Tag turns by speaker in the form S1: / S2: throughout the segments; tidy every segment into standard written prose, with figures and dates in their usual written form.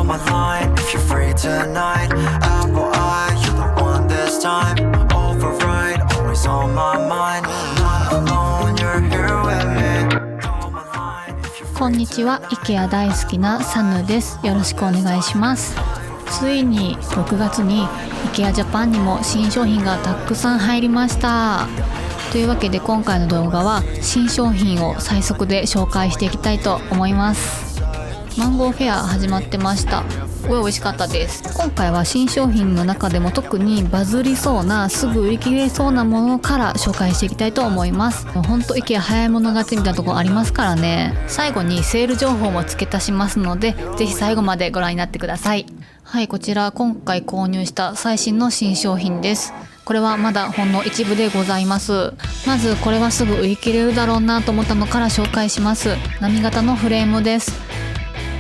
S1: my line if you're free tonight. Apple eye, you're the one this time. Override, always on my mind. Not alone, you're here with me. Call my line if you're free tonight.
S2: こんにちは、IKEA 大好きなサヌです。よろしくお願いします。ついに6月に IKEA Japan にも新商品がたくさん入りました。というわけで今回の動画は新商品を最速で紹介していきたいと思います。マンゴーフェア始まってました。すごい美味しかったです。今回は新商品の中でも特にバズりそうな、すぐ売り切れそうなものから紹介していきたいと思います。ほんと IKEA 早い者勝ちみたいなところありますからね。最後にセール情報も付け足しますので、ぜひ最後までご覧になってください。はい、こちら今回購入した最新の新商品です。これはまだほんの一部でございます。まずこれはすぐ売り切れるだろうなと思ったのから紹介します。波型のフレームです。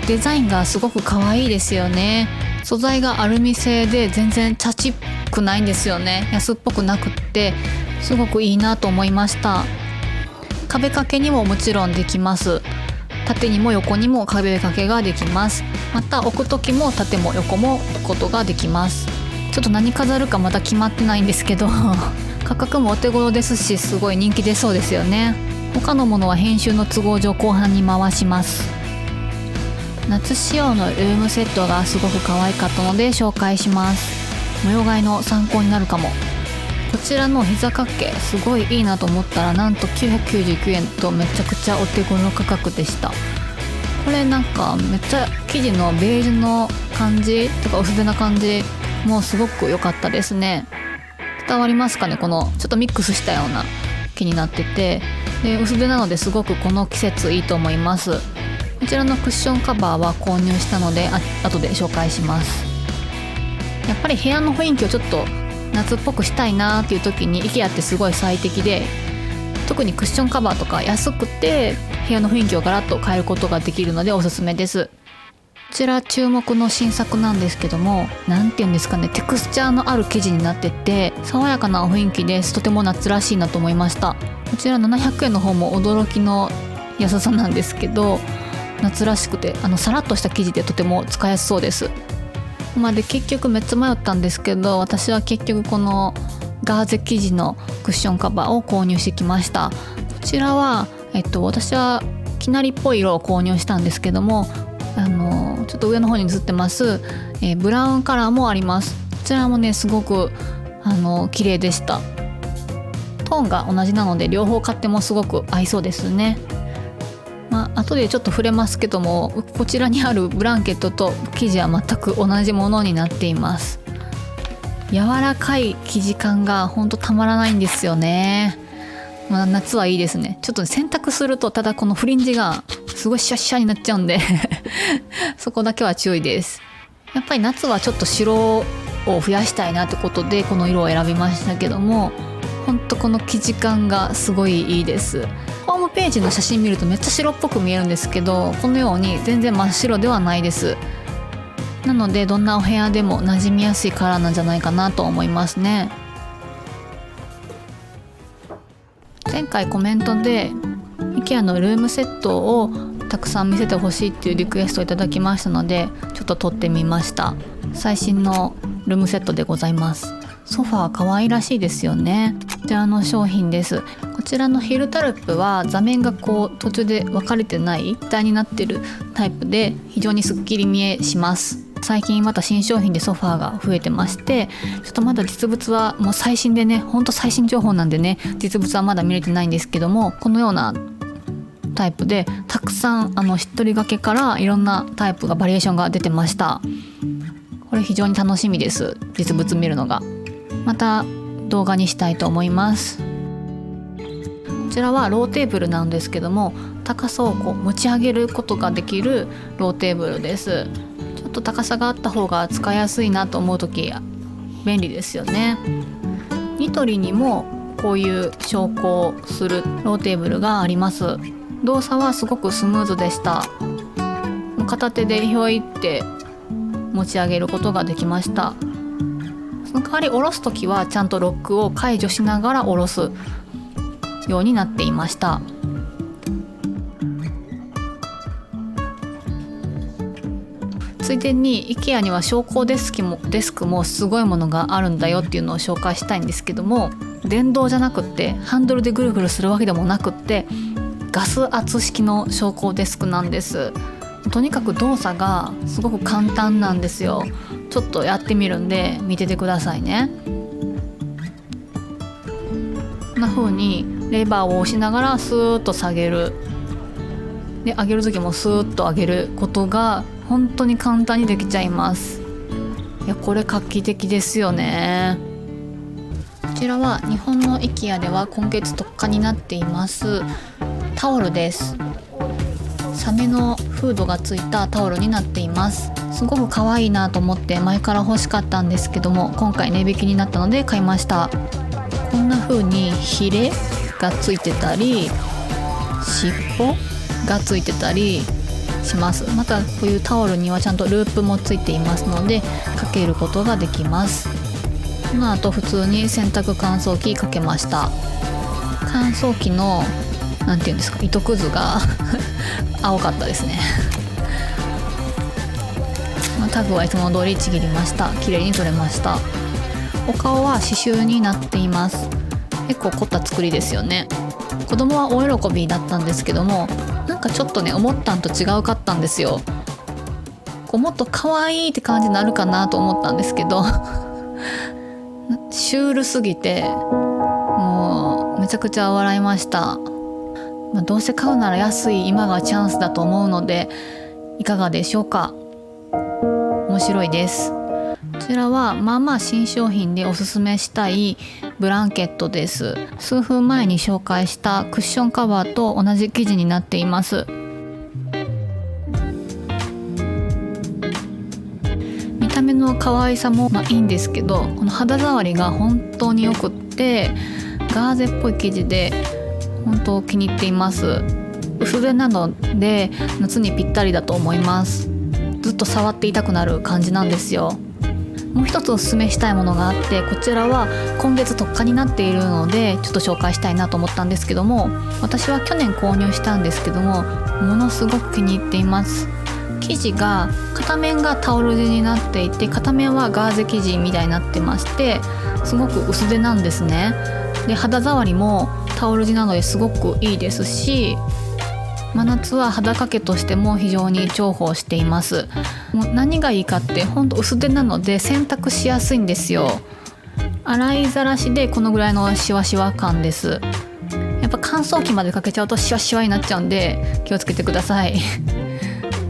S2: デザインがすごく可愛いですよね。素材がアルミ製で全然チャチっくないんですよね。安っぽくなくってすごくいいなと思いました。壁掛けにももちろんできます。縦にも横にも壁掛けができます。また置く時も縦も横も置くことができます。ちょっと何飾るかまだ決まってないんですけど価格もお手頃ですし、すごい人気出そうですよね。他のものは編集の都合上後半に回します。夏仕様のルームセットがすごく可愛かったので紹介します。模様替えの参考になるかも。こちらの膝掛けすごいいいなと思ったら、なんと999円とめちゃくちゃお手頃価格でした。これなんかめっちゃ生地のベージュの感じとか薄手な感じもすごく良かったですね。伝わりますかね。このちょっとミックスしたような木になってて、で薄手なのですごくこの季節いいと思います。こちらのクッションカバーは購入したので後で紹介します。やっぱり部屋の雰囲気をちょっと夏っぽくしたいなっていう時に IKEA ってすごい最適で、特にクッションカバーとか安くて部屋の雰囲気をガラッと変えることができるのでおすすめです。こちら注目の新作なんですけども、なんていうんですかね、テクスチャーのある生地になってて爽やかな雰囲気です。とても夏らしいなと思いました。こちら700円の方も驚きの安さなんですけど、夏らしくてさらっとした生地でとても使いやすそうです。で結局めっちゃ迷ったんですけど、私は結局このガーゼ生地のクッションカバーを購入してきました。こちらは、私はきなりっぽい色を購入したんですけども、ちょっと上の方に映ってます、ブラウンカラーもあります。こちらもねすごく綺麗でした。トーンが同じなので両方買ってもすごく合いそうですね。後でちょっと触れますけども、こちらにあるブランケットと生地は全く同じものになっています。柔らかい生地感がほんとたまらないんですよね。夏はいいですね。ちょっと洗濯するとただこのフリンジがすごいシャッシャになっちゃうんでそこだけは注意です。やっぱり夏はちょっと白を増やしたいなってことでこの色を選びましたけども、ほんとこの生地感がすごいいいです。ホームページの写真見るとめっちゃ白っぽく見えるんですけど、このように全然真っ白ではないです。なのでどんなお部屋でも馴染みやすいカラーなんじゃないかなと思いますね。前回コメントで IKEA のルームセットをたくさん見せてほしいっていうリクエストをいただきましたので、ちょっと撮ってみました。最新のルームセットでございます。ソファー可愛らしいですよね。こちらの商品です。こちらのヒルタルプは座面がこう途中で分かれてない一体になってるタイプで非常にすっきり見えします。最近また新商品でソファーが増えてまして、ちょっとまだ実物はもう最新でね、ほんと最新情報なんでね、実物はまだ見れてないんですけども、このようなタイプでたくさん一人掛けからいろんなタイプがバリエーションが出てました。これ非常に楽しみです。実物見るのが。また動画にしたいと思います。こちらはローテーブルなんですけども、高さをこう持ち上げることができるローテーブルです。ちょっと高さがあった方が使いやすいなと思うとき便利ですよね。ニトリにもこういう昇降するローテーブルがあります。動作はすごくスムーズでした。片手でひょいって持ち上げることができました。その代わり下ろすときはちゃんとロックを解除しながら下ろすようになっていました。ついでに IKEA には昇降デスクもすごいものがあるんだよっていうのを紹介したいんですけども、電動じゃなくってハンドルでぐるぐるするわけでもなくって、ガス圧式の昇降デスクなんです。とにかく動作がすごく簡単なんですよ。ちょっとやってみるんで見ててくださいね。こんな風にレバーを押しながらスーッと下げる、で上げる時もスーッと上げることが本当に簡単にできちゃいます。いや、これ画期的ですよね。こちらは日本の IKEA では今月特価になっていますタオルです。サメのフードがついたタオルになっています。すごく可愛いなと思って前から欲しかったんですけども、今回値引きになったので買いました。こんな風にヒレがついてたり尻尾がついてたりします。またこういうタオルにはちゃんとループもついていますのでかけることができます。この後普通に洗濯乾燥機かけました。乾燥機のなんていうんですか、糸くずが青かったですね。タグはいつも通りちぎりました。綺麗に取れました。お顔は刺繍になっています。結構凝った作りですよね。子供は大喜びだったんですけども、なんかちょっとね思ったんと違うかったんですよ。こうもっと可愛いって感じになるかなと思ったんですけどシュールすぎてもうめちゃくちゃ笑いました。どうせ買うなら安い今がチャンスだと思うのでいかがでしょうか。面白いです。こちらはまあまあ新商品でおすすめしたいブランケットです。数分前に紹介したクッションカバーと同じ生地になっています。見た目の可愛さもいいんですけど、この肌触りが本当によくって、ガーゼっぽい生地で本当気に入っています。薄手なので夏にぴったりだと思います。ずっと触っていたくなる感じなんですよ。もう一つおすすめしたいものがあって、こちらは今月特価になっているのでちょっと紹介したいなと思ったんですけども、私は去年購入したんですけども、ものすごく気に入っています。生地が片面がタオル地になっていて、片面はガーゼ生地みたいになってまして、すごく薄手なんですね。で肌触りもタオル地なのですごくいいですし、真夏は肌掛けとしても非常に重宝しています。もう何がいいかって本当薄手なので洗濯しやすいんですよ。洗いざらしでこのぐらいのシワシワ感です。やっぱ乾燥機までかけちゃうとシワシワになっちゃうんで気をつけてください。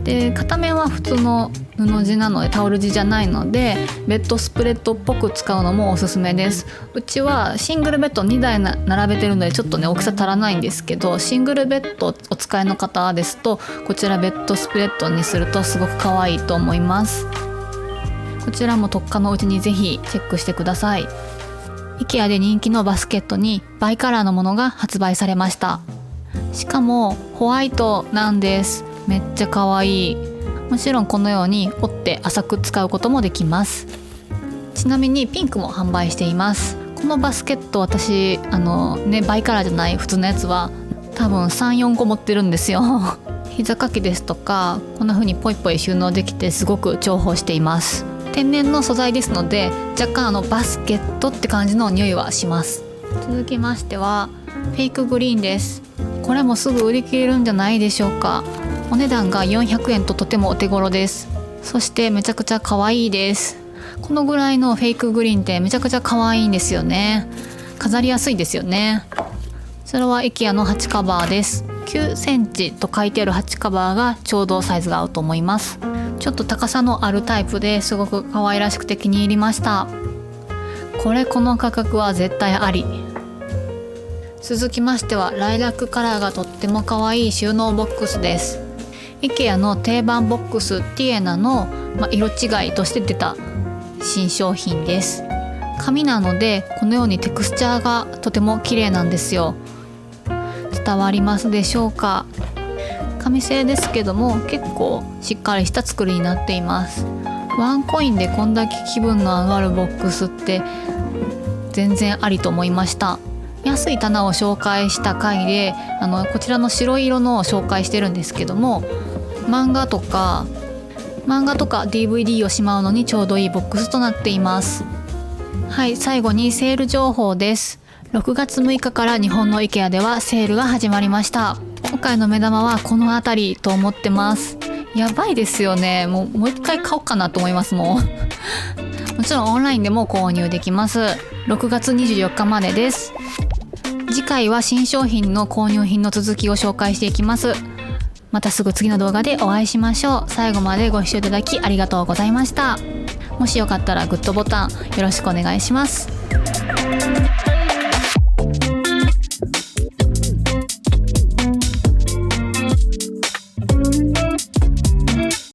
S2: で片面は普通の布地なのでタオル地じゃないのでベッドスプレッドっぽく使うのもおすすめです。うちはシングルベッド2台並べてるのでちょっとね大きさ足らないんですけど、シングルベッドお使いの方ですとこちらベッドスプレッドにするとすごく可愛いと思います。こちらも特価のうちにぜひチェックしてください。 IKEA で人気のバスケットにバイカラーのものが発売されました。しかもホワイトなんです。めっちゃ可愛い。もちろんこのように折って浅く使うこともできます。ちなみにピンクも販売しています。このバスケット私バイカラーじゃない普通のやつは多分 3,4 個持ってるんですよ。膝掛けですとかこんな風にポイポイ収納できてすごく重宝しています。天然の素材ですので若干バスケットって感じの匂いはします。続きましてはフェイクグリーンです。これもすぐ売り切れるんじゃないでしょうか。お値段が400円ととてもお手頃です。そしてめちゃくちゃ可愛いです。このぐらいのフェイクグリーンってめちゃくちゃ可愛いんですよね。飾りやすいですよね。それは IKEA の鉢カバーです。9センチと書いてある鉢カバーがちょうどサイズが合うと思います。ちょっと高さのあるタイプですごく可愛らしくて気に入りました。この価格は絶対あり。続きましてはライラックカラーがとっても可愛い収納ボックスです。IKEA の定番ボックスティエナの、色違いとして出た新商品です。紙なのでこのようにテクスチャーがとても綺麗なんですよ。伝わりますでしょうか。紙製ですけども結構しっかりした作りになっています。ワンコインでこんだけ気分の上がるボックスって全然ありと思いました。安い棚を紹介した回でこちらの白色のを紹介してるんですけども、漫画とか漫画とか DVD をしまうのにちょうどいいボックスとなっています。はい、最後にセール情報です。6月6日から日本の IKEA ではセールが始まりました。今回の目玉はこの辺りと思ってます。やばいですよね。もう一回買おうかなと思います。もちろんオンラインでも購入できます。6月24日までです。次回は新商品の購入品の続きを紹介していきます。またすぐ次の動画でお会いしましょう。最後までご視聴いただきありがとうございました。もしよかったらグッドボタンよろしくお願いします。